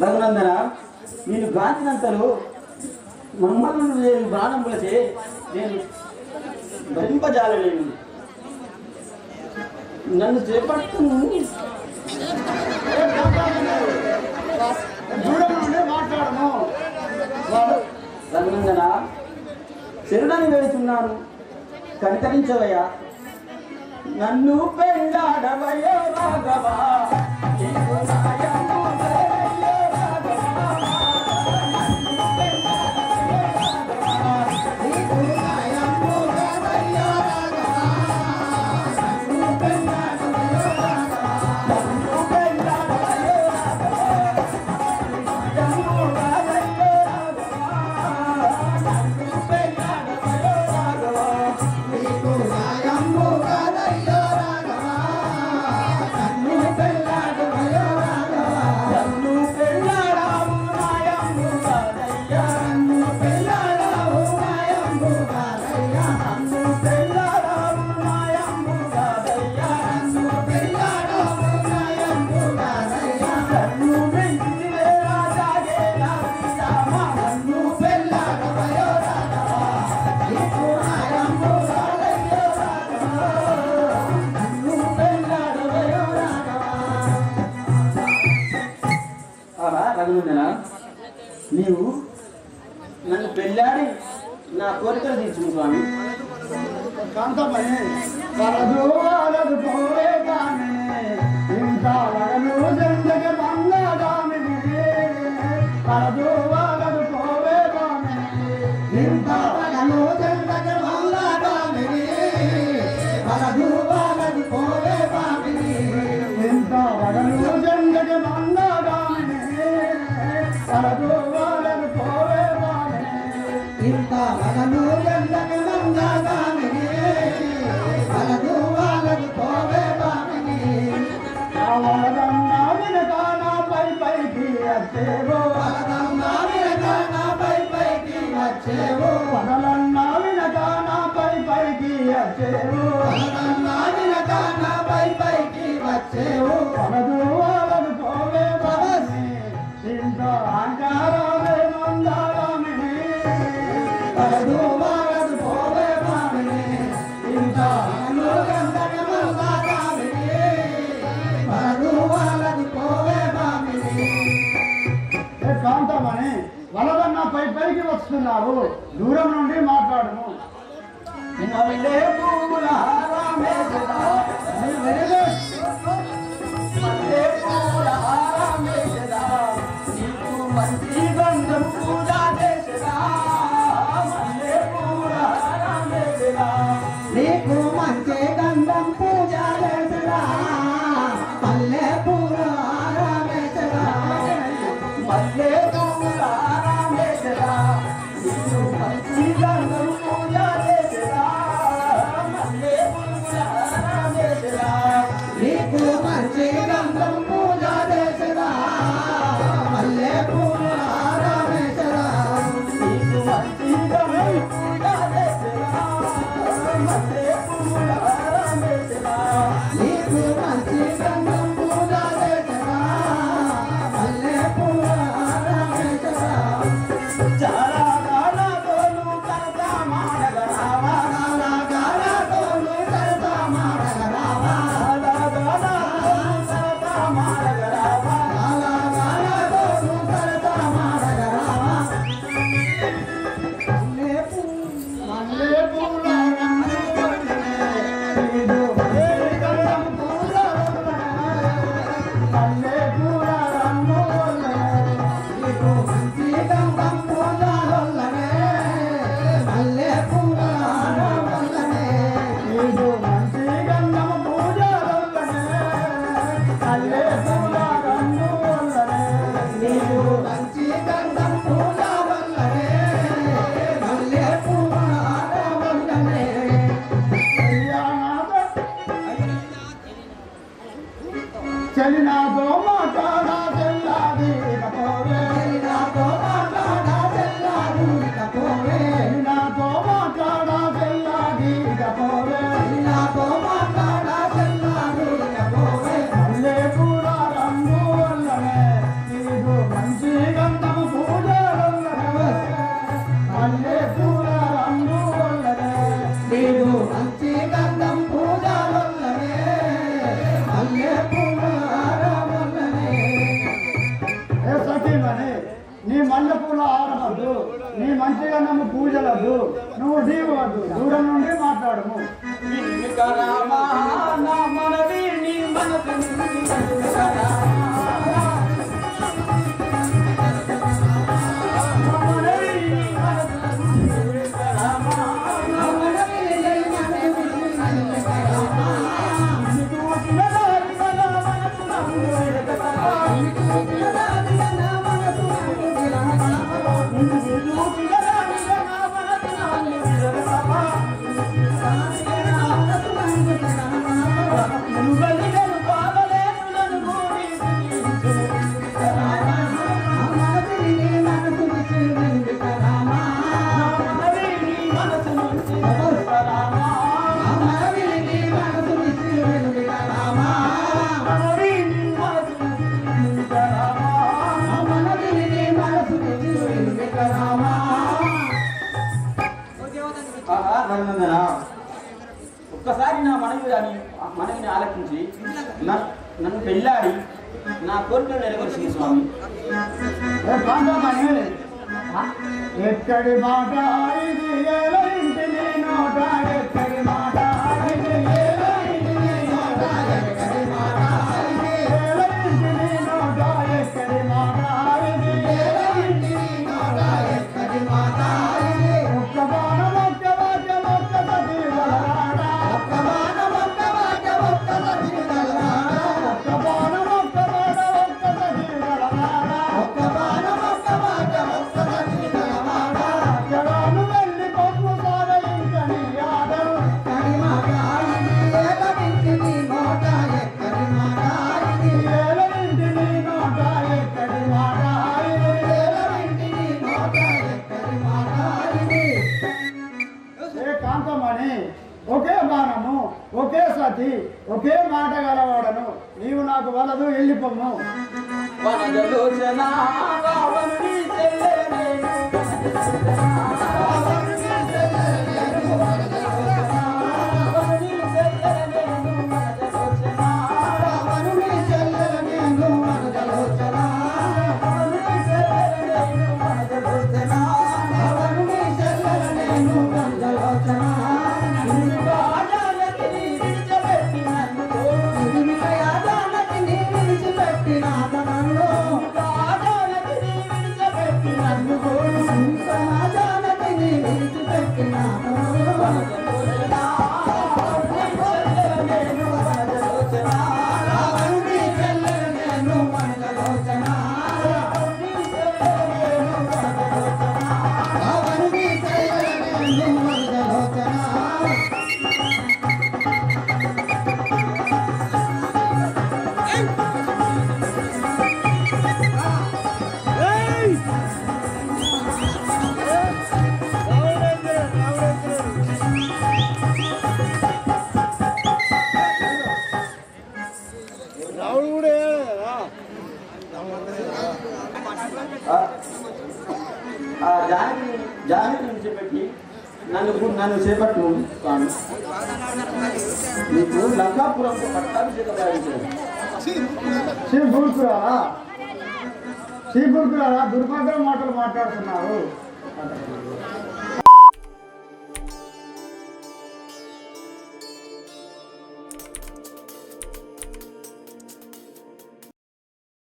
రఘునందన నేను గాంచినంతలో మమ్మల్ని నేను బాణములచే నేను భరింపజాలలేను. నన్ను చేపట్టు మాట్లాడము. రఘునందన చెరుడని వెళుతున్నాను, కనికరించవయ్యా. నన్ను పెళ్ళాడవయ్యో రాఘవా, నీవు నన్ను పెళ్ళాడి నా కోరికలు తీర్చుకుంటాను. కాంతమని పరదూరదు పోవే కాని ఇంత వగను జంజగ మంగళామిని పరదూరదు పోవే కాని ఇంత వగను జంజగ మంగళామిని పరదూరదు పోవే కాని ఇంత వగను జంజగ మంగళామిని పరదూరదు పోవే కాని ఇంత వగను జంజగ మంగళామిని పరదూరదు పోవే కాని వరదన్నా వినగానా పై పైకి వచ్చేవో వరదన్నా వినగానా పై పైకి వచ్చేవో వరదన్నా వినగానా పై పైకి వచ్చేవో వరదన్నా వినగానా పై పైకి వచ్చేవో వరదూరదు పోవే కాని ఇంత అంటారామే మందారామిని పరదూరదు పోవే కాని ఇంత అనుగంధక మందారామిని పరదూరదు పోవే కాని కాంతమని వలదన్నా పై పైకి వస్తున్నావు, దూరం నుండి మాట్లాడము. మల్లె పూల హారమే సదా, మల్లె పూల హారమే సదా, నీకు మంచి గంధం పూజ చేసదా. మల్లె పూల హారమే సదా, నీకు మంచి గంధం పూజ చేసదా. పల్లె పూల హారమే సదా, మల్లె పూల హారమే సదా, నీకు మంచి గంధం పూజ చేసదా. మల్లె పూల హారమే సదా, నీకు మంచి గంధం పూజ చేసదా. పల్లె పూల పూల ఆరవద్దు, నీ మంచిగా నమ్ము పూజలద్దు, నువ్వు దీవద్దు, దూరం నుండి మాట్లాడము. ఒక్కసారి నా మనవిని ఆలకించి నన్ను పెళ్ళాడి నా కోరికలు నెరవేర్చింది స్వామి. ఎక్కడి మాట ఇది ఇంటిని నోట, ఎక్కడి మాట ఇది ఇంటిని నోట, ఎక్కడి మాట ఇంటిని నోట, ఎక్కడి మాట ఇది ఇంటిని నోట, ఎక్కడి మాట ఒక్క బాణం ఒక్క వాక్యం ఒక్క సతి వలరాడా, ఒక్క బాణం ఒక్క వాక్యం ఒక్క సతి వలరాడా, ఒక్క బాణం ఒక్క మాట ఒక్క సతి వలరాడా, ఒక్క బాణం ఒక్క వాక్యం ఒక్క సతి వలరాడా, జడాను వెళ్ళి పొమ్ము సారయించని ఆడరు, ఎక్కడి మాట ఇది ఇంటిని నోట, ఎక్కడి మాట ఇది ఇంటిని నోట, ఎక్కడి మాట ఇది ఇంటిని నోట, ఎక్కడి మాట ఇది. ఏ కాంతమణి, ఒకే బాణము ఒకే సతి ఒకే మాట గలవాడను, నీవు నాకు వలదు, వెళ్ళిపోము. వనజలోచన రావణుని చెల్లెనేను, రావణుని చెల్లెనేను, రావణుని చెల్లెనేను, వనజలోచన రావణుని చెల్లెనేను, వనజలోచన రావణుని చెల్లెనేను, వనజలోచన రావణుని చెల్లెనేను, వనజలోచన జానకి నుంచి పెట్టి నన్ను చేపట్టు స్వామి. నీకు లంకాపురంతో పట్టాభిషేకం గావించాను. శ్రీపురుకురా దుర్భద్ర మాటలు మాట్లాడుతున్నావు.